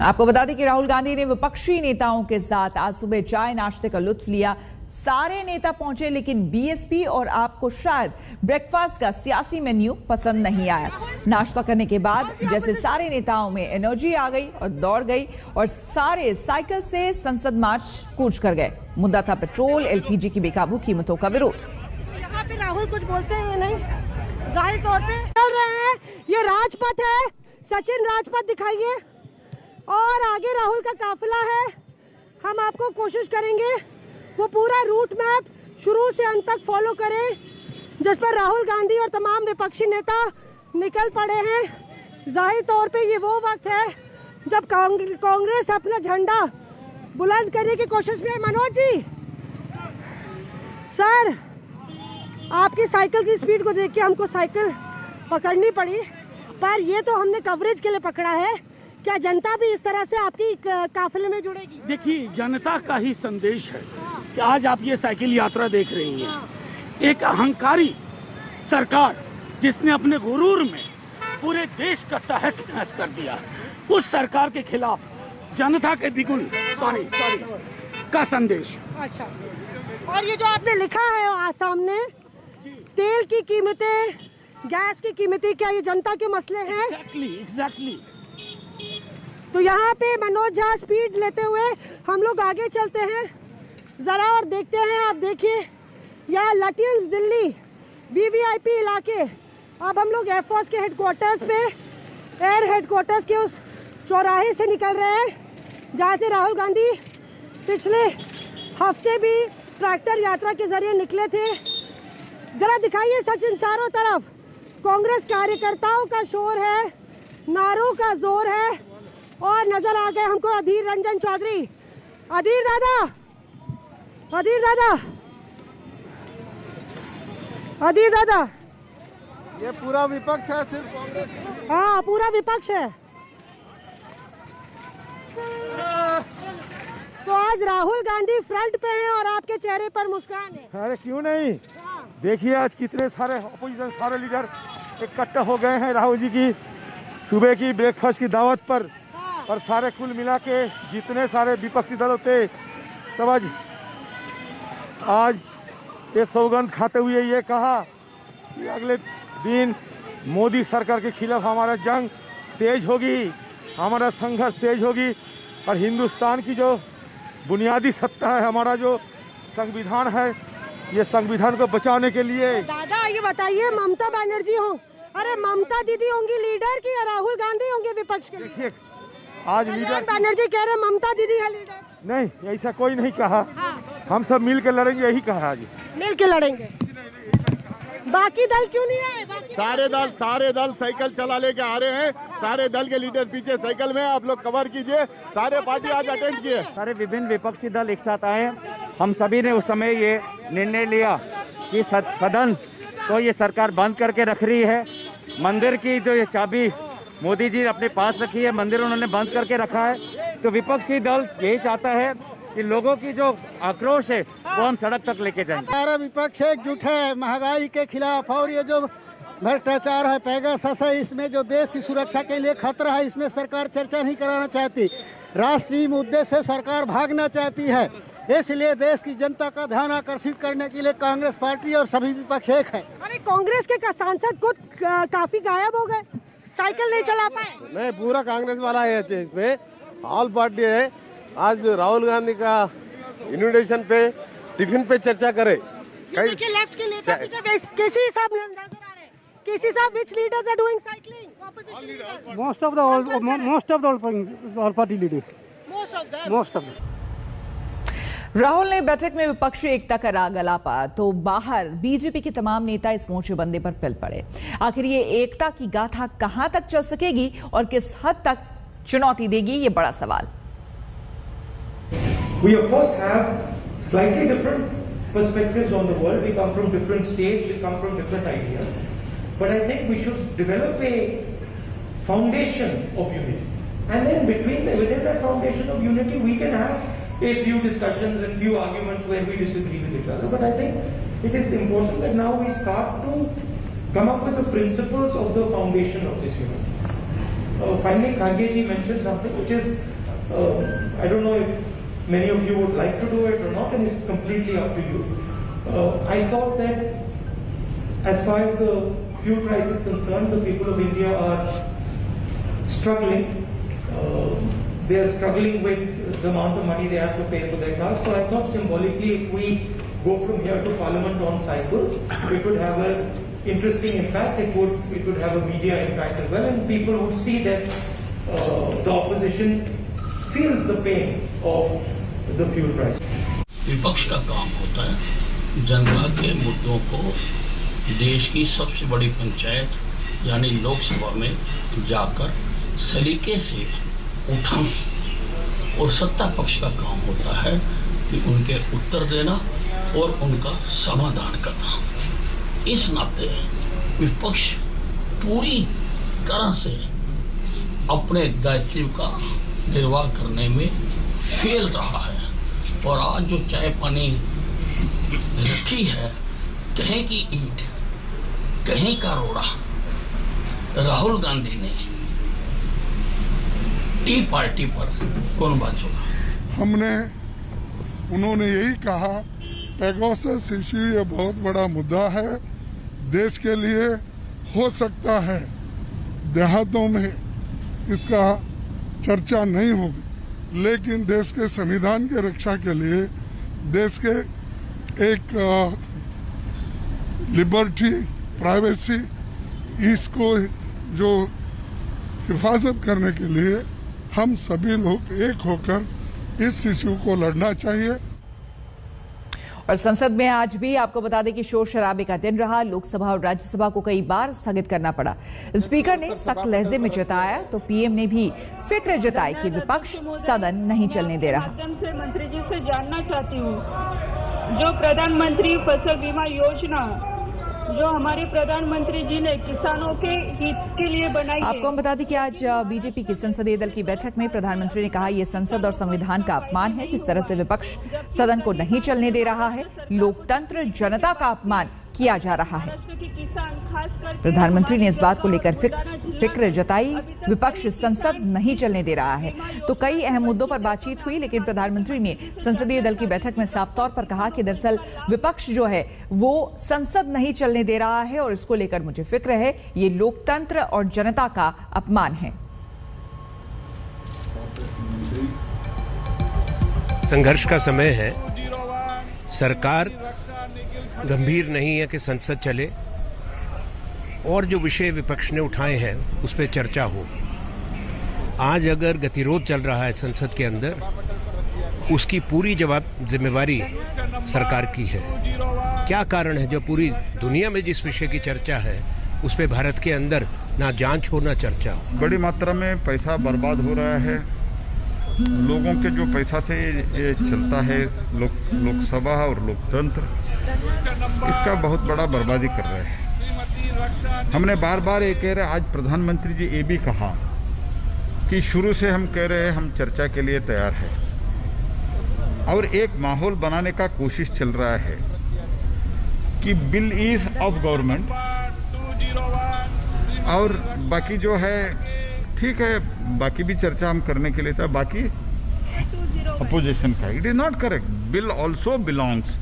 आपको बता दें कि राहुल गांधी ने विपक्षी नेताओं के साथ आज सुबह चाय नाश्ते का लुत्फ लिया। सारे नेता पहुंचे, लेकिन बीएसपी और आपको शायद ब्रेकफास्ट का सियासी मेन्यू पसंद नहीं आया। नाश्ता करने के बाद जैसे सारे नेताओं में एनर्जी आ गई और दौड़ गई और सारे साइकिल से संसद मार्च कूच कर गए। मुद्दा था पेट्रोल एलपीजी की बेकाबू कीमतों का विरोध। यहाँ पे राहुल कुछ बोलते हैं नहीं, जाहिर तौर पे चल रहे हैं। ये राजपथ है, सचिन राजपथ दिखाइए, और आगे राहुल का काफिला है। हम आपको कोशिश करेंगे वो पूरा रूट मैप शुरू से अंत तक फॉलो करें, जिस पर राहुल गांधी और तमाम विपक्षी नेता निकल पड़े हैं। जाहिर तौर पे ये वो वक्त है जब कांग्रेस अपना झंडा बुलंद करने की कोशिश में है। मनोज जी, सर, आपकी साइकिल की स्पीड को देख के हमको साइकिल पकड़नी पड़ी, पर ये तो हमने कवरेज के लिए पकड़ा है। क्या जनता भी इस तरह से आपकी काफिले में जुड़ेगी? देखिए, जनता का ही संदेश है कि आज आप ये साइकिल यात्रा देख रही हैं। एक अहंकारी सरकार जिसने अपने गुरूर में पूरे देश का तहस नहस कर दिया, उस सरकार के खिलाफ जनता के बिगुल सॉरी का संदेश। अच्छा, और ये जो आपने लिखा है सामने, तेल की कीमतें, गैस की कीमतें, क्या ये जनता के मसले हैं? एग्जैक्टली। तो यहाँ पे मनोज झा स्पीड लेते हुए हम लोग आगे चलते हैं जरा और देखते हैं। आप देखिए, यह लटियंस दिल्ली वीवीआईपी इलाके। अब हम लोग एयरफोर्स के हेडक्वार्टर्स पे, एयर हेडक्वार्टर्स के उस चौराहे से निकल रहे हैं जहाँ से राहुल गांधी पिछले हफ्ते भी ट्रैक्टर यात्रा के जरिए निकले थे। जरा दिखाइए सचिन, चारों तरफ कांग्रेस कार्यकर्ताओं का शोर है, नारों का जोर है, और नजर आ गए हमको अधीर रंजन चौधरी। अधीर दादा, अधीर दादा, अधीर दादा, ये पूरा विपक्ष है, सिर्फ कांग्रेस? हाँ, पूरा विपक्ष है। तो आज राहुल गांधी फ्रंट पे हैं और आपके चेहरे पर मुस्कान है। अरे क्यों नहीं, देखिए आज कितने सारे अपोजिशन, सारे लीडर इकट्ठा हो गए हैं राहुल जी की सुबह की ब्रेकफास्ट की दावत पर। और सारे कुल मिला के जितने सारे विपक्षी दल होते सब आज ये सौगंध खाते हुए ये कहा कि अगले दिन मोदी सरकार के खिलाफ हमारा जंग तेज होगी, हमारा संघर्ष तेज होगी, और हिंदुस्तान की जो बुनियादी सत्ता है, हमारा जो संविधान है, ये संविधान को बचाने के लिए। दादा ये बताइए, ममता बनर्जी हो, अरे ममता दीदी होंगी लीडर की, राहुल गांधी होंगे विपक्ष के? देखिए, आज लीडर बनर्जी कह रहे ममता दीदी है लीडर। नहीं, ऐसा कोई नहीं कहा। हम सब मिल के लड़ेंगे, यही कहा। आज मिल के लड़ेंगे। बाकी दल क्यों नहीं आए? सारे दल साइकिल चला लेके आ रहे हैं। सारे दल के लीडर पीछे साइकिल में, आप लोग कवर कीजिए। सारे पार्टी आज अटेंड किए। सारे विभिन्न विपक्षी दल एक साथ आए। हम सभी ने उस समय ये निर्णय लिया कि सदन को ये सरकार बंद करके रख रही है। मंदिर की जो ये चाबी मोदी जी अपने पास रखी है, मंदिर उन्होंने बंद करके रखा है। तो विपक्षी दल यही चाहता है कि लोगों की जो आक्रोश है वो हम सड़क तक लेके जाएंगे। सारा विपक्ष एकजुट है महंगाई के खिलाफ, और ये जो भ्रष्टाचार है, पेगासस है, इसमें जो देश की सुरक्षा के लिए खतरा है, इसमें सरकार चर्चा नहीं कराना चाहती। राष्ट्रीय मुद्दे से सरकार भागना चाहती है, इसलिए देश की जनता का ध्यान आकर्षित करने के लिए कांग्रेस पार्टी और सभी विपक्ष एक है। अरे कांग्रेस के सांसद खुद काफी गायब हो गए, साइकिल नहीं चला पाए। नहीं, पूरा कांग्रेस वाला है इसमें, ऑल पार्टी है। आज राहुल गांधी का इन्विटेशन पे टिफिन पे चर्चा करे। लेफ्ट के नेता किसी हिसाब नजर आ रहे हैं, किसी हिसाब which leaders are doing cycling? Opposition leaders. Most of the all party leaders. Most of them. Rahul ने बैठक में विपक्षी एकता का राग अलापा तो बाहर बीजेपी के तमाम नेता इस मोर्चेबंदी पर पिल पड़े। आखिर ये एकता की गाथा कहां तक चल सकेगी और किस हद तक चुनौती देगी, ये बड़ा सवाल। We of course have slightly different perspectives on the world. We come from different states, we come from different ideas. But I think we should develop a foundation of unity. And then within that foundation of unity, we can have a few discussions and few arguments where we disagree with each other. But I think it is important that now we start to come up with the principles of the foundation of this unity. finally Kharge ji mentioned something which is, I don't know if many of you would like to do it or not, and it's completely up to you. I thought that as far as the fuel price is concerned, the people of India are struggling. They are struggling with the amount of money they have to pay for their cars. So I thought symbolically, if we go from here to Parliament on cycles, it would have an interesting impact. It would have a media impact as well, and people would see that the opposition feels the pain of the fuel price. विपक्ष का काम होता है जनता के मुद्दों को देश की सबसे बड़ी पंचायत यानी लोकसभा में जाकर सलीके से उठाना, और सत्ता पक्ष का काम होता है कि उनके उत्तर देना और उनका समाधान करना। इस नाते विपक्ष पूरी तरह से अपने दायित्व का निर्वाह करने में फेल रहा है, और आज जो चाय पानी रखी है, कहीं की ईंट कहीं का रोड़ा, राहुल गांधी ने टी पार्टी पर कौन बात होगा। उन्होंने यही कहा, पेगासस इश्यू ये बहुत बड़ा मुद्दा है देश के लिए। हो सकता है देहातों में इसका चर्चा नहीं होगी, लेकिन देश के संविधान की रक्षा के लिए, देश के एक लिबर्टी, प्राइवेसी, इसको जो हिफाजत करने के लिए हम सभी लोग एक होकर इस इश्यू को लड़ना चाहिए। और संसद में आज भी आपको बता दें कि शोर शराबे का दिन रहा। लोकसभा और राज्यसभा को कई बार स्थगित करना पड़ा। स्पीकर ने सख्त लहजे में जताया तो पीएम ने भी फिक्र जताई कि विपक्ष सदन नहीं चलने दे रहा। मंत्री जी से जानना चाहती हूँ, जो प्रधानमंत्री फसल बीमा योजना जो हमारे प्रधानमंत्री जी ने किसानों के हित के लिए बनाई है। आपको हम बता दें कि आज बीजेपी की संसदीय दल की बैठक में प्रधानमंत्री ने कहा, यह संसद और संविधान का अपमान है। जिस तरह से विपक्ष सदन को नहीं चलने दे रहा है, लोकतंत्र, जनता का अपमान किया जा रहा है। प्रधानमंत्री ने इस बात को लेकर फिक्र जताई, विपक्ष संसद नहीं चलने दे रहा है। तो कई अहम मुद्दों पर बातचीत हुई, लेकिन प्रधानमंत्री ने संसदीय दल की बैठक में साफ तौर पर कहा कि दरअसल विपक्ष जो है वो संसद नहीं चलने दे रहा है और इसको लेकर मुझे फिक्र है। ये लोकतंत्र और जनता का अपमान है। संघर्ष का समय है, सरकार गंभीर नहीं है कि संसद चले, और जो विषय विपक्ष ने उठाए हैं उस पर चर्चा हो। आज अगर गतिरोध चल रहा है संसद के अंदर, उसकी पूरी जिम्मेवारी सरकार की है। क्या कारण है जो पूरी दुनिया में जिस विषय की चर्चा है उस पर भारत के अंदर ना जांच हो ना चर्चा हो। बड़ी मात्रा में पैसा बर्बाद हो रहा है। लोगों के जो पैसा से ये चलता है लोकसभा और लोकतंत्र, इसका बहुत बड़ा बर्बादी कर रहे हैं। हमने बार बार ये कह रहे, आज प्रधानमंत्री जी ये भी कहा कि शुरू से हम कह रहे हैं हम चर्चा के लिए तैयार हैं, और एक माहौल बनाने का कोशिश चल रहा है कि बिल इज ऑफ गवर्नमेंट, और बाकी जो है ठीक है, बाकी भी चर्चा हम करने के लिए था, बाकी अपोजिशन का। It is not correct. Bill also belongs